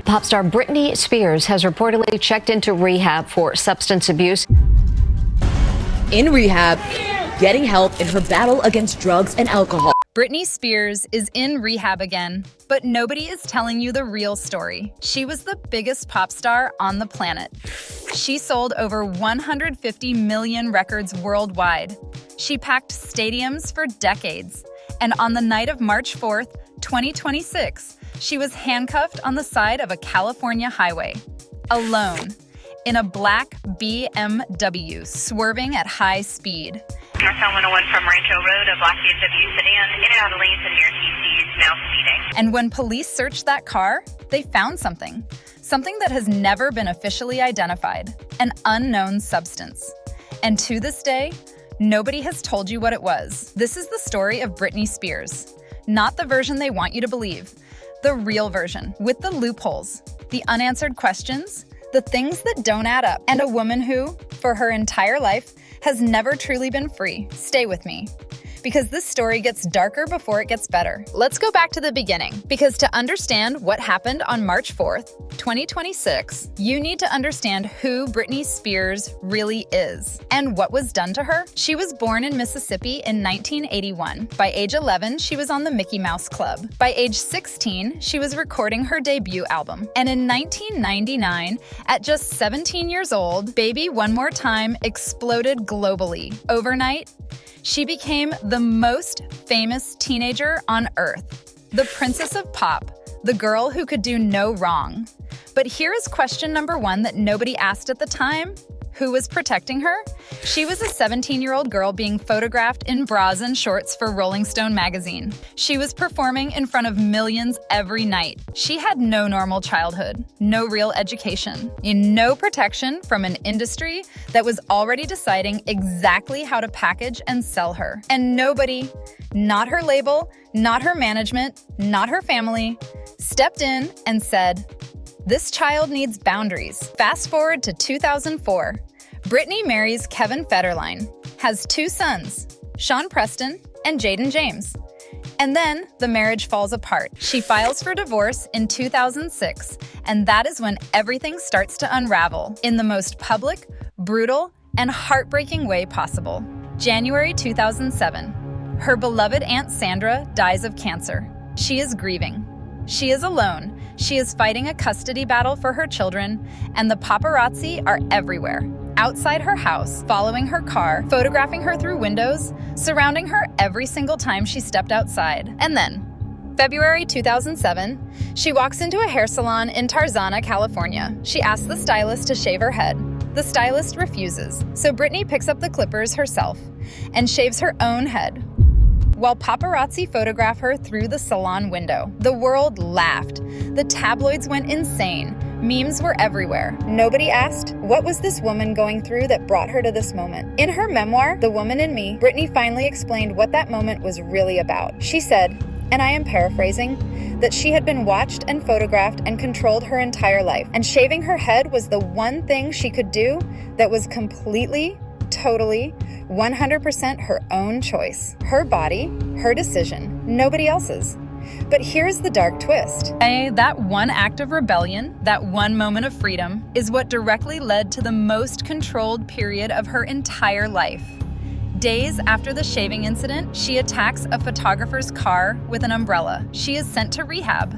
Pop star Britney Spears has reportedly checked into rehab for substance abuse. In rehab, getting help in her battle against drugs and alcohol. Britney Spears is in rehab again, but nobody is telling you the real story. She was the biggest pop star on the planet. She sold over 150 million records worldwide. She packed stadiums for decades. And on the night of March 4th, 2026, she was handcuffed on the side of a California highway, alone, in a black BMW, swerving at high speed. Northbound 101 from Rancho Road, a black BMW sedan, in and out of lanes and near TC, now speeding. And when police searched that car, they found something that has never been officially identified, an unknown substance. And to this day, nobody has told you what it was. This is the story of Britney Spears, not the version they want you to believe, the real version, with the loopholes, the unanswered questions, the things that don't add up, and a woman who, for her entire life, has never truly been free. Stay with me, because this story gets darker before it gets better. Let's go back to the beginning, because to understand what happened on March 4th, 2026, you need to understand who Britney Spears really is and what was done to her. She was born in Mississippi in 1981. By age 11, she was on the Mickey Mouse Club. By age 16, she was recording her debut album. And in 1999, at just 17 years old, Baby One More Time exploded globally. Overnight, she became the most famous teenager on Earth, the Princess of Pop, the girl who could do no wrong. But here is question number one that nobody asked at the time. Who was protecting her? She was a 17-year-old girl being photographed in bras and shorts for Rolling Stone magazine. She was performing in front of millions every night. She had no normal childhood, no real education, and no protection from an industry that was already deciding exactly how to package and sell her. And nobody, not her label, not her management, not her family, stepped in and said, "This child needs boundaries." Fast forward to 2004. Britney marries Kevin Federline, has two sons, Sean Preston and Jaden James. And then the marriage falls apart. She files for divorce in 2006, and that is when everything starts to unravel in the most public, brutal, and heartbreaking way possible. January 2007. Her beloved Aunt Sandra dies of cancer. She is grieving. She is alone. She is fighting a custody battle for her children, and the paparazzi are everywhere. Outside her house, following her car, photographing her through windows, surrounding her every single time she stepped outside. And then, February 2007, she walks into a hair salon in Tarzana, California. She asks the stylist to shave her head. The stylist refuses, so Britney picks up the clippers herself and shaves her own head, while paparazzi photograph her through the salon window. The world laughed. The tabloids went insane. Memes were everywhere. Nobody asked, what was this woman going through that brought her to this moment? In her memoir, The Woman in Me, Britney finally explained what that moment was really about. She said, and I am paraphrasing, that she had been watched and photographed and controlled her entire life, and shaving her head was the one thing she could do that was completely, totally, 100% her own choice. Her body, her decision, nobody else's. But here's the dark twist. That one act of rebellion, that one moment of freedom, is what directly led to the most controlled period of her entire life. Days after the shaving incident, she attacks a photographer's car with an umbrella. She is sent to rehab.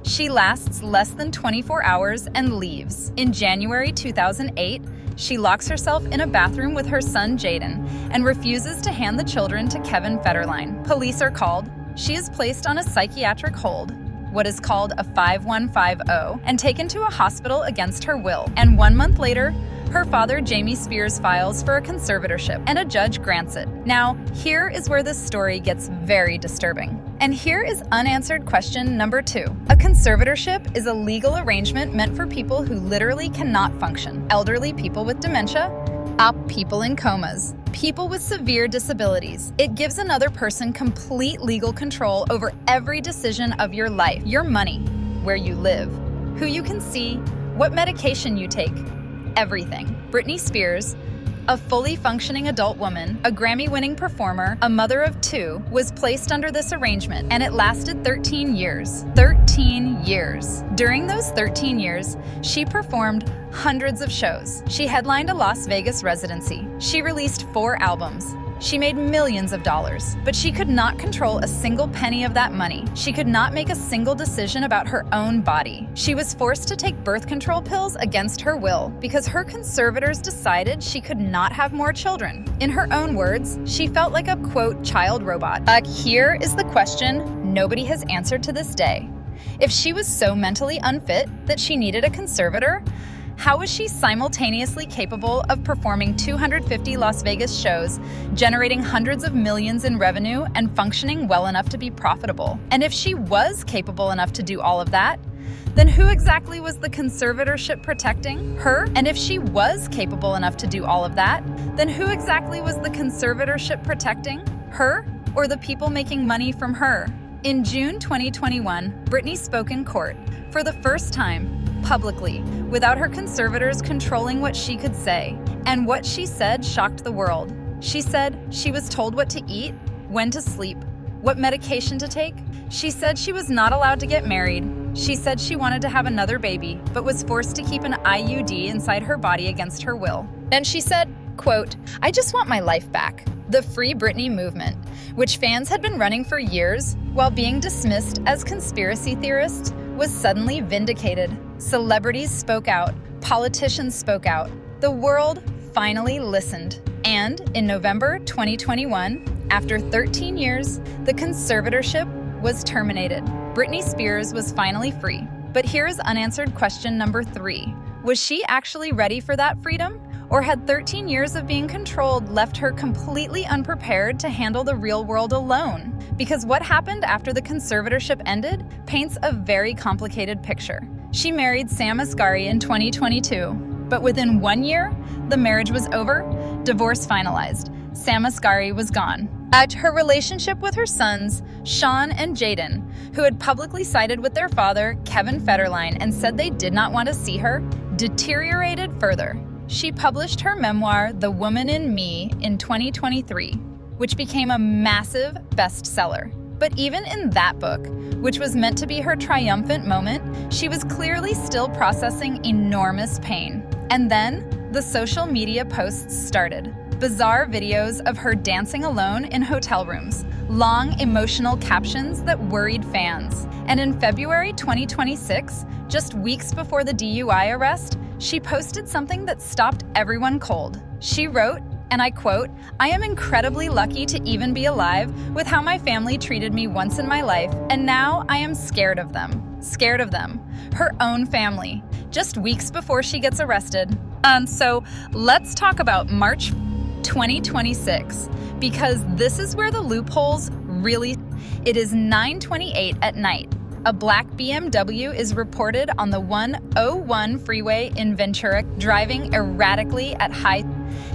She lasts less than 24 hours and leaves. In January 2008, she locks herself in a bathroom with her son Jaden and refuses to hand the children to Kevin Federline. Police are called. She is placed on a psychiatric hold, what is called a 5150, and taken to a hospital against her will. And 1 month later, her father, Jamie Spears, files for a conservatorship, and a judge grants it. Now, here is where this story gets very disturbing. And here is unanswered question number 2. A conservatorship is a legal arrangement meant for people who literally cannot function. Elderly people with dementia, people in comas, people with severe disabilities. It gives another person complete legal control over every decision of your life, your money, where you live, who you can see, what medication you take, everything. Britney Spears, A fully functioning adult woman, a Grammy-winning performer, a mother of 2, was placed under this arrangement, and it lasted 13 years. 13 years. During those 13 years, she performed hundreds of shows. She headlined a Las Vegas residency. She released 4 albums. She made millions of dollars, but she could not control a single penny of that money. She could not make a single decision about her own body. She was forced to take birth control pills against her will because her conservators decided she could not have more children. In her own words, she felt like a, quote, child robot. Here is the question nobody has answered to this day. If she was so mentally unfit that she needed a conservator, how was she simultaneously capable of performing 250 Las Vegas shows, generating hundreds of millions in revenue, and functioning well enough to be profitable? And if she was capable enough to do all of that, then who exactly was the conservatorship protecting? Her? And if she was capable enough to do all of that, then who exactly was the conservatorship protecting? Her? Or the people making money from her? In June 2021, Britney spoke in court for the first time, publicly, without her conservators controlling what she could say. And what she said shocked the world. She said she was told what to eat, when to sleep, what medication to take. She said she was not allowed to get married. She said she wanted to have another baby, but was forced to keep an IUD inside her body against her will. Then she said, quote, "I just want my life back." The Free Britney movement, which fans had been running for years while being dismissed as conspiracy theorists, was suddenly vindicated. Celebrities spoke out. Politicians spoke out. The world finally listened. And in November 2021, after 13 years, the conservatorship was terminated. Britney Spears was finally free. But here is unanswered question number 3. Was she actually ready for that freedom? Or had 13 years of being controlled left her completely unprepared to handle the real world alone? Because what happened after the conservatorship ended paints a very complicated picture. She married Sam Asghari in 2022, but within 1 year, the marriage was over, divorce finalized. Sam Asghari was gone. Her relationship with her sons, Sean and Jaden, who had publicly sided with their father, Kevin Federline, and said they did not want to see her, deteriorated further. She published her memoir, The Woman in Me, in 2023, which became a massive bestseller. But even in that book, which was meant to be her triumphant moment, she was clearly still processing enormous pain. And then the social media posts started. Bizarre videos of her dancing alone in hotel rooms, long emotional captions that worried fans. And in February 2026, just weeks before the DUI arrest, she posted something that stopped everyone cold. She wrote, and I quote, "I am incredibly lucky to even be alive with how my family treated me once in my life, and now I am scared of them." Scared of them. Her own family. Just weeks before she gets arrested. So let's talk about March 2026, because this is where the loopholes really... It is 9:28 at night. A black BMW is reported on the 101 freeway in Ventura, driving erratically at high.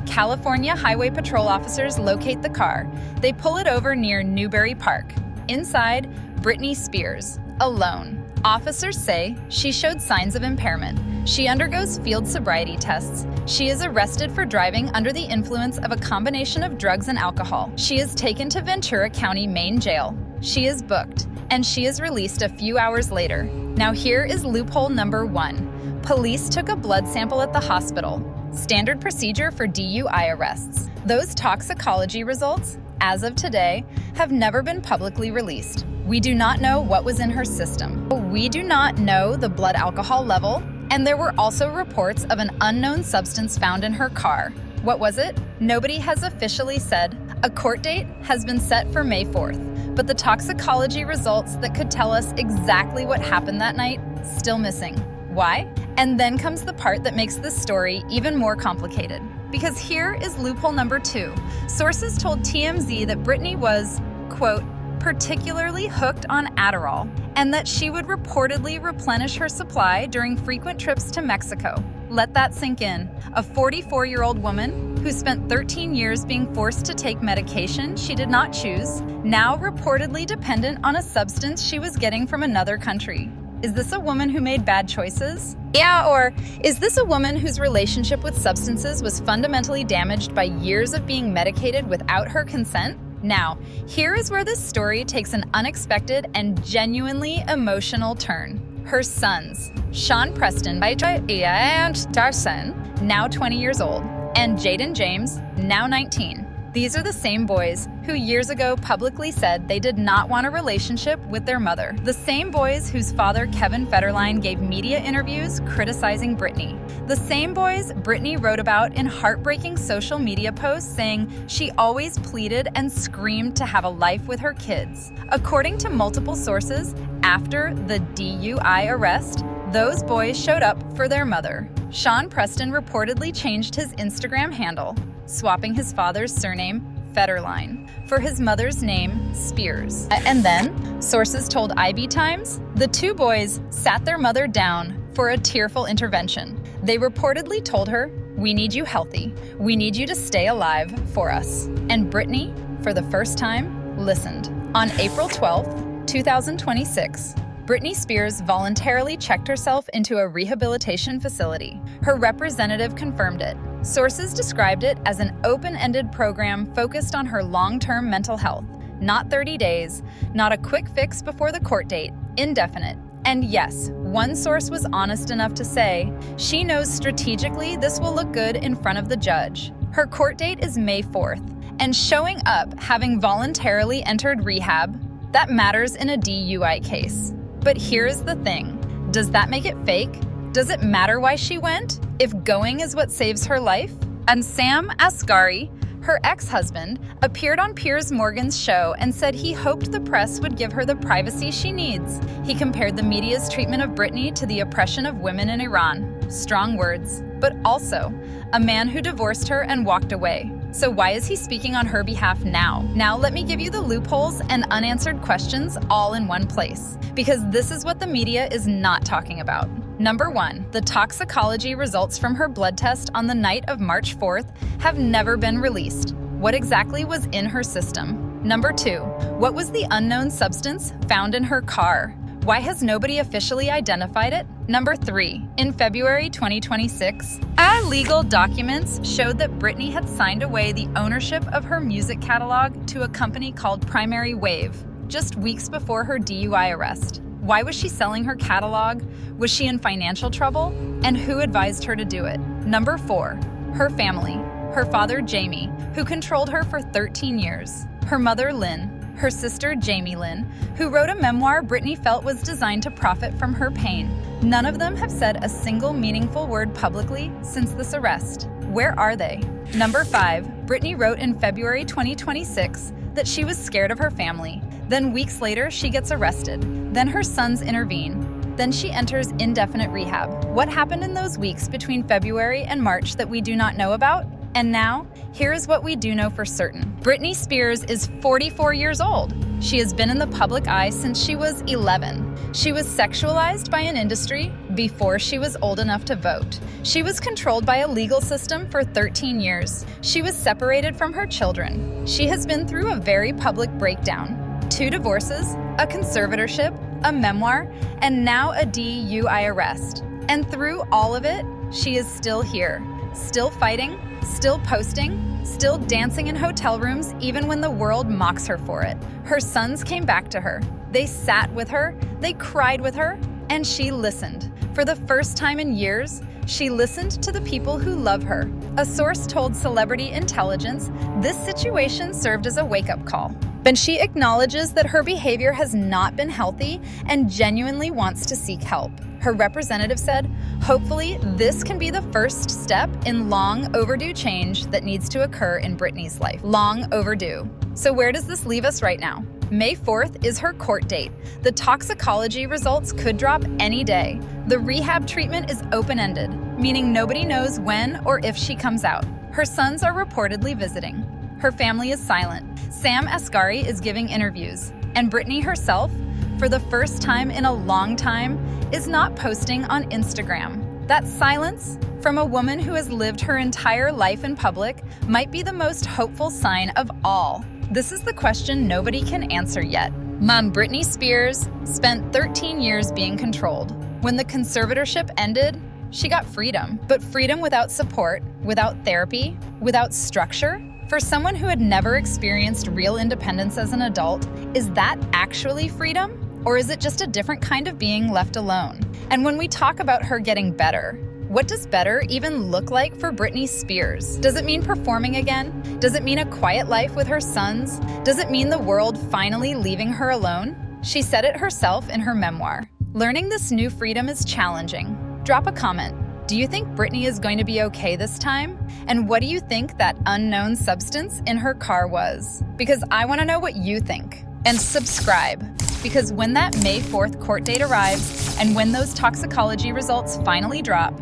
California Highway Patrol officers locate the car. They pull it over near Newbury Park. Inside, Britney Spears, alone. Officers say she showed signs of impairment. She undergoes field sobriety tests. She is arrested for driving under the influence of a combination of drugs and alcohol. She is taken to Ventura County Main Jail. She is booked, and she is released a few hours later. Now here is loophole number 1. Police took a blood sample at the hospital. Standard procedure for DUI arrests. Those toxicology results, as of today, have never been publicly released. We do not know what was in her system. We do not know the blood alcohol level, and there were also reports of an unknown substance found in her car. What was it? Nobody has officially said. A court date has been set for May 4th, but the toxicology results that could tell us exactly what happened that night, still missing. Why? And then comes the part that makes this story even more complicated. Because here is loophole number 2. Sources told TMZ that Britney was, quote, particularly hooked on Adderall, and that she would reportedly replenish her supply during frequent trips to Mexico. Let that sink in. A 44-year-old woman who spent 13 years being forced to take medication she did not choose, now reportedly dependent on a substance she was getting from another country. Is this a woman who made bad choices? Yeah, or is this a woman whose relationship with substances was fundamentally damaged by years of being medicated without her consent? Now, here is where this story takes an unexpected and genuinely emotional turn. Her sons, Sean Preston and Darson, now 20 years old, and Jaden James, now 19. These are the same boys who years ago publicly said they did not want a relationship with their mother. The same boys whose father, Kevin Federline, gave media interviews criticizing Britney. The same boys Britney wrote about in heartbreaking social media posts saying she always pleaded and screamed to have a life with her kids. According to multiple sources, after the DUI arrest, those boys showed up for their mother. Sean Preston reportedly changed his Instagram handle, swapping his father's surname, Federline, for his mother's name, Spears. And then, sources told IB Times, the two boys sat their mother down for a tearful intervention. They reportedly told her, "We need you healthy. We need you to stay alive for us." And Britney, for the first time, listened. On April 12, 2026, Britney Spears voluntarily checked herself into a rehabilitation facility. Her representative confirmed it. Sources described it as an open-ended program focused on her long-term mental health. Not 30 days, not a quick fix before the court date, indefinite. And yes, one source was honest enough to say, she knows strategically this will look good in front of the judge. Her court date is May 4th, and showing up having voluntarily entered rehab, that matters in a DUI case. But here's the thing, does that make it fake? Does it matter why she went, if going is what saves her life? And Sam Asghari, her ex-husband, appeared on Piers Morgan's show and said he hoped the press would give her the privacy she needs. He compared the media's treatment of Britney to the oppression of women in Iran. Strong words, but also a man who divorced her and walked away. So why is he speaking on her behalf now? Now let me give you the loopholes and unanswered questions all in one place, because this is what the media is not talking about. Number 1, the toxicology results from her blood test on the night of March 4th have never been released. What exactly was in her system? Number 2, what was the unknown substance found in her car? Why has nobody officially identified it? Number 3, in February 2026, legal documents showed that Britney had signed away the ownership of her music catalog to a company called Primary Wave, just weeks before her DUI arrest. Why was she selling her catalog? Was she in financial trouble? And who advised her to do it? Number 4, her family. Her father, Jamie, who controlled her for 13 years. Her mother, Lynn. Her sister, Jamie Lynn, who wrote a memoir Britney felt was designed to profit from her pain. None of them have said a single meaningful word publicly since this arrest. Where are they? Number 5, Britney wrote in February 2026 that she was scared of her family. Then weeks later, she gets arrested. Then her sons intervene. Then she enters indefinite rehab. What happened in those weeks between February and March that we do not know about? And now, here is what we do know for certain. Britney Spears is 44 years old. She has been in the public eye since she was 11. She was sexualized by an industry before she was old enough to vote. She was controlled by a legal system for 13 years. She was separated from her children. She has been through a very public breakdown. 2 divorces, a conservatorship, a memoir, and now a DUI arrest. And through all of it, she is still here, still fighting, still posting, still dancing in hotel rooms even when the world mocks her for it. Her sons came back to her. They sat with her, they cried with her, and she listened. For the first time in years, she listened to the people who love her. A source told Celebrity Intelligence this situation served as a wake-up call. But she acknowledges that her behavior has not been healthy and genuinely wants to seek help. Her representative said, hopefully this can be the first step in long overdue change that needs to occur in Britney's life. Long overdue. So where does this leave us right now? May 4th is her court date. The toxicology results could drop any day. The rehab treatment is open-ended, meaning nobody knows when or if she comes out. Her sons are reportedly visiting. Her family is silent. Sam Asghari is giving interviews. And Britney herself, for the first time in a long time, is not posting on Instagram. That silence from a woman who has lived her entire life in public might be the most hopeful sign of all. This is the question nobody can answer yet. Mom Britney Spears spent 13 years being controlled. When the conservatorship ended, she got freedom, but freedom without support, without therapy, without structure. For someone who had never experienced real independence as an adult, is that actually freedom? Or is it just a different kind of being left alone? And when we talk about her getting better, what does better even look like for Britney Spears? Does it mean performing again? Does it mean a quiet life with her sons? Does it mean the world finally leaving her alone? She said it herself in her memoir. Learning this new freedom is challenging. Drop a comment. Do you think Britney is going to be okay this time? And what do you think that unknown substance in her car was? Because I want to know what you think. And subscribe, because when that May 4th court date arrives and when those toxicology results finally drop,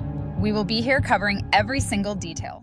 we will be here covering every single detail.